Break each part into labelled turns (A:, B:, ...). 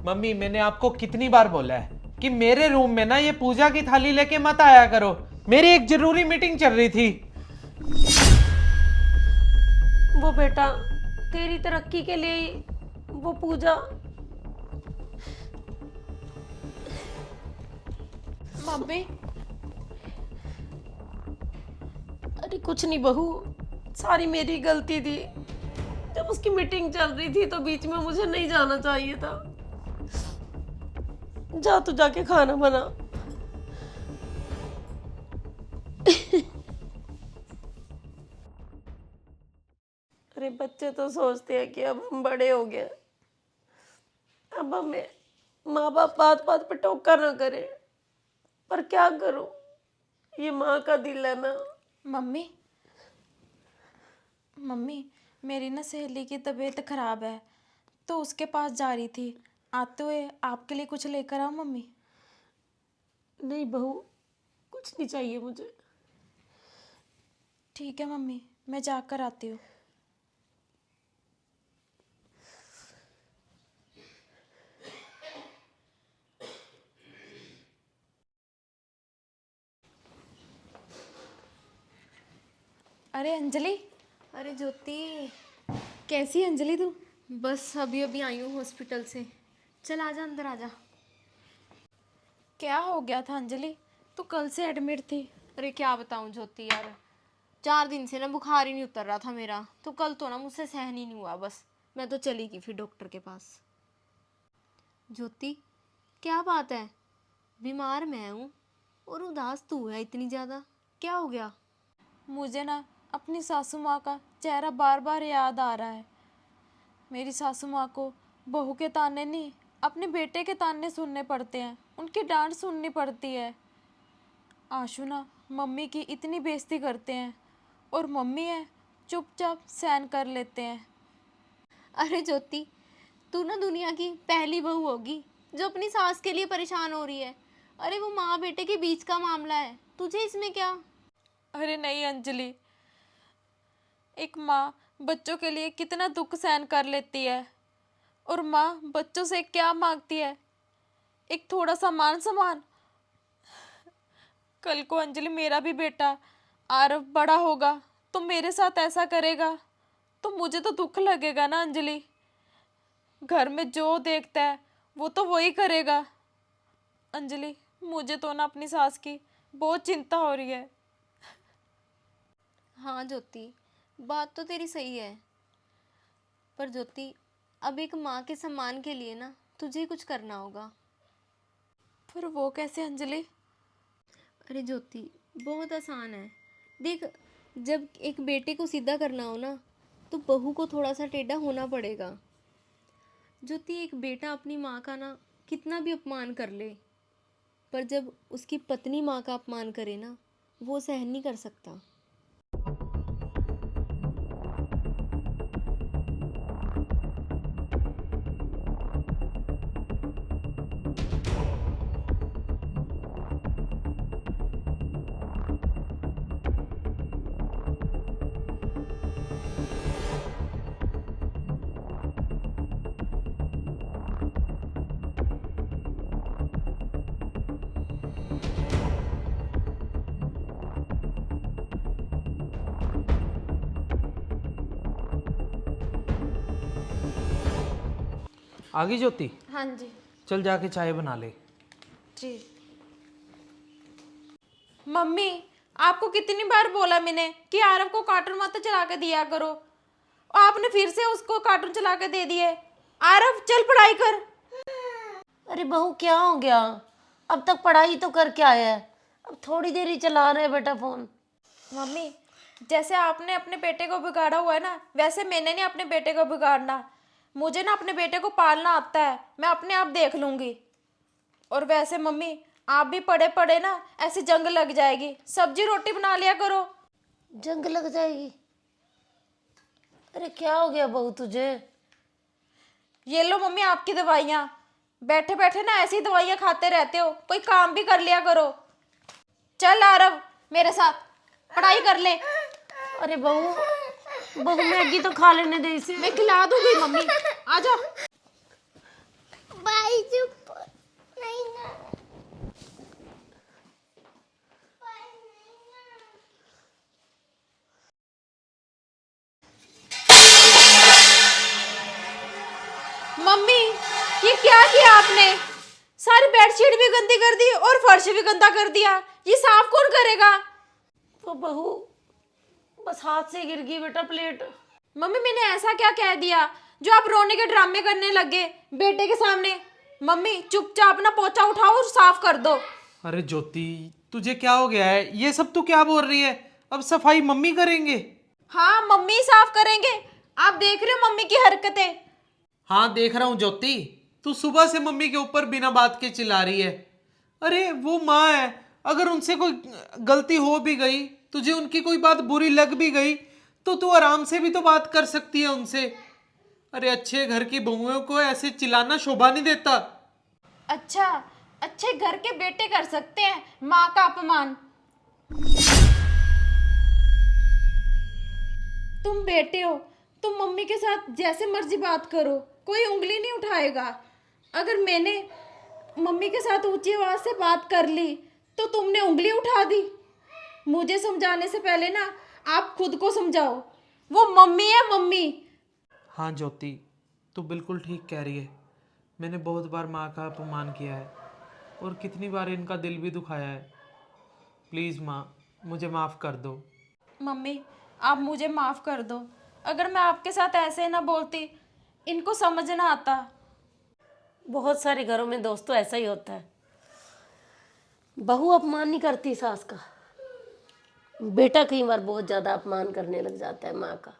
A: Mummy मैंने आपको कितनी बार बोला है कि मेरे रूम में ना ये पूजा की थाली लेके मत आया करो। मेरी एक जरूरी मीटिंग चल रही थी।
B: वो बेटा तेरी तरक्की के लिए ही वो पूजा।
C: मम्मी
B: अरे कुछ नहीं बहू, सारी मेरी गलती थी। जब उसकी मीटिंग चल रही थी तो बीच में मुझे नहीं जाना चाहिए था। जा तू जाके खाना बना। अरे बच्चे तो सोचते हैं कि अब हम बड़े हो गए, अब हमें माँ बाप बात बात पे टोका ना करे, पर क्या करूं, ये माँ का दिल है ना।
C: मम्मी मम्मी मेरी ना सहेली की तबीयत खराब है तो उसके पास जा रही थी। आते हुए आपके लिए कुछ लेकर आओ मम्मी।
B: नहीं बहू, कुछ नहीं चाहिए मुझे।
C: ठीक है मम्मी, मैं जाकर आती हूँ। अरे अंजलि,
D: अरे ज्योति,
C: कैसी है अंजलि तू?
D: बस अभी अभी आई हूँ हॉस्पिटल से। चल आजा, अंदर आजा।
C: क्या हो गया था अंजलि? तू कल से एडमिट थी।
D: अरे क्या बताऊँ ज्योति यार, 4 दिन से ना बुखार ही नहीं उतर रहा था मेरा, तो कल तो ना मुझसे सहन ही नहीं हुआ। बस मैं तो चली गई फिर डॉक्टर के पास। ज्योति क्या बात है, बीमार मैं हूँ और उदास तू है इतनी ज़्यादा, क्या हो गया?
C: मुझे ना अपनी सासू माँ का चेहरा बार बार याद आ रहा है। मेरी सासू माँ को बहू के ताने नहीं, अपने बेटे के ताने सुनने पड़ते हैं, उनकी डांट सुननी पड़ती है। आशु ना मम्मी की इतनी बेइज्जती करते हैं और मम्मी है चुपचाप सहन कर लेते हैं।
D: अरे ज्योति, तू ना दुनिया की पहली बहू होगी जो अपनी सास के लिए परेशान हो रही है। अरे वो माँ बेटे के बीच का मामला है, तुझे इसमें क्या?
C: अरे नहीं अंजलि, एक माँ बच्चों के लिए कितना दुख सहन कर लेती है और माँ बच्चों से क्या मांगती है? एक थोड़ा सा मान सम्मान। कल को अंजलि मेरा भी बेटा आरव बड़ा होगा तो मेरे साथ ऐसा करेगा तो मुझे तो दुख लगेगा ना अंजलि। घर में जो देखता है वो तो वही करेगा। अंजलि मुझे तो ना अपनी सास की बहुत चिंता हो रही है।
D: हाँ ज्योति, बात तो तेरी सही है, पर ज्योति अब एक माँ के सम्मान के लिए ना तुझे ही कुछ करना होगा।
C: पर वो कैसे अंजलि?
D: अरे ज्योति बहुत आसान है। देख, जब एक बेटे को सीधा करना हो ना तो बहू को थोड़ा सा टेढ़ा होना पड़ेगा। ज्योति एक बेटा अपनी माँ का ना कितना भी अपमान कर ले, पर जब उसकी पत्नी माँ का अपमान करे ना, वो सहन नहीं कर सकता।
A: आ गई ज्योति?
C: हाँ जी।
A: चल जाके चाय बना ले।
C: जी। मम्मी आपको कितनी बार बोला मैंने कि आरव को कार्टून मत चला के दिया करो, आपने फिर से उसको कार्टून चला के दे दिए। आरव चल पढ़ाई कर।
B: अरे बहू क्या हो गया, अब तक पढ़ाई तो करके आया है, अब थोड़ी देर ही चला रहे बेटा फोन।
C: मम्मी जैसे आपने अपने बेटे को बिगाड़ा हुआ है ना, वैसे मैंने नहीं अपने बेटे को बिगाड़ना। मुझे ना अपने बेटे को पालना आता है, मैं अपने आप देख लूंगी। और वैसे मम्मी आप भी पढ़े पढ़े ना ऐसी जंग लग जाएगी, सब्जी रोटी बना लिया करो।
B: जंग लग जाएगी? अरे क्या हो गया बहू तुझे?
C: ये लो मम्मी आपकी दवाइयाँ, बैठे बैठे ना ऐसी दवाइयाँ खाते रहते हो, कोई काम भी कर लिया करो। चल आरव मेरे साथ पढ़ाई कर ले।
B: अरे बहू, बहू मैगी तो खा लेने दे इसे।
C: मैं खिला दूंगी मम्मी, आ जाओ।
B: बाय।
C: ये क्या किया आपने? सारी बेडशीट भी गंदी कर दी और फर्श भी गंदा कर दिया। ये साफ कौन करेगा?
B: तो बहू बस हाथ से गिर गई बेटा प्लेट।
C: मम्मी मैंने ऐसा क्या कह दिया जो आप रोने के ड्रामे करने लगे बेटे के सामने? मम्मी चुपचाप अपना पोछा उठाओ और साफ कर दो।
A: अरे ज्योति, तुझे क्या हो गया है? ये सब तू क्या बोल रही है? अब सफाई मम्मी करेंगे?
C: हाँ मम्मी साफ करेंगे। आप देख रहे हो मम्मी की हरकतें।
A: हाँ देख रहा हूँ ज्योति, तू सुबह से मम्मी के ऊपर बिना बात के चिल्ला रही है। अरे वो माँ है, अगर उनसे कोई गलती हो भी गई, तुझे उनकी कोई बात बुरी लग भी गई, तो तू आराम से भी तो बात कर सकती है उनसे। अरे अच्छे घर की बहुओं को ऐसे चिल्लाना शोभा नहीं देता।
C: अच्छा, अच्छे घर के बेटे कर सकते हैं माँ का अपमान। तुम बेटे हो, तुम मम्मी के साथ जैसे मर्जी बात करो, कोई उंगली नहीं उठाएगा। अगर मैंने मम्मी के साथ ऊंची आवाज से बात कर ली तो तुमने उंगली उठा दी। मुझे समझाने से पहले ना आप खुद को समझाओ। वो मम्मी है, मम्मी।
A: हाँ ज्योति, तू बिल्कुल ठीक कह रही है। मैंने बहुत बार माँ का अपमान किया है और कितनी बार इनका दिल भी दुखाया है। प्लीज़ माँ, मुझे माफ़ कर दो।
C: मम्मी आप मुझे माफ कर दो। अगर मैं आपके साथ ऐसे ना बोलती, इनको समझ ना आता।
B: बहुत सारे घरों में दोस्तों ऐसा ही होता है। बहू अपमान नहीं करती सास का, बेटा कई बार बहुत ज़्यादा अपमान करने लग जाता है माँ का।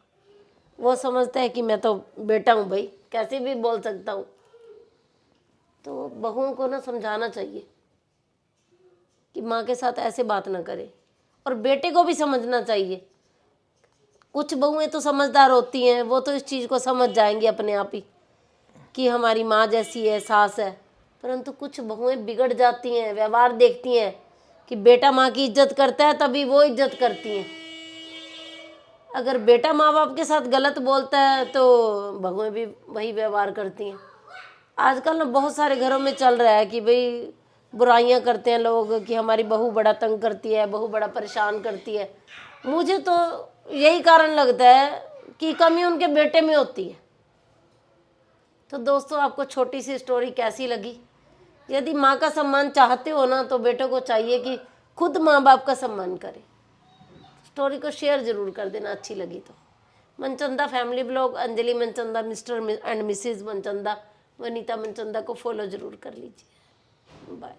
B: वो समझता है कि मैं तो बेटा हूँ भाई, कैसे भी बोल सकता हूँ। तो बहुओं को ना समझाना चाहिए कि माँ के साथ ऐसे बात ना करे, और बेटे को भी समझना चाहिए। कुछ बहुएं तो समझदार होती हैं, वो तो इस चीज़ को समझ जाएंगी अपने आप ही कि हमारी माँ जैसी है, सास है। परंतु कुछ बहुएं बिगड़ जाती हैं, व्यवहार देखती हैं कि बेटा माँ की इज्जत करता है तभी वो इज्जत करती हैं। अगर बेटा माँ बाप के साथ गलत बोलता है तो बहुएं भी वही व्यवहार करती हैं। आजकल ना बहुत सारे घरों में चल रहा है कि भाई बुराइयां करते हैं लोग कि हमारी बहू बड़ा तंग करती है, बहू बड़ा परेशान करती है। मुझे तो यही कारण लगता है कि कमी उनके बेटे में होती है। तो दोस्तों, आपको छोटी सी स्टोरी कैसी लगी? यदि माँ का सम्मान चाहते हो ना, तो बेटों को चाहिए कि खुद माँ बाप का सम्मान करें। स्टोरी को शेयर जरूर कर देना अच्छी लगी तो। Manchanda family blog, Anjali Manchanda, Mr and Mrs Manchanda, Vanita Manchanda को फॉलो जरूर कर लीजिए। बाय।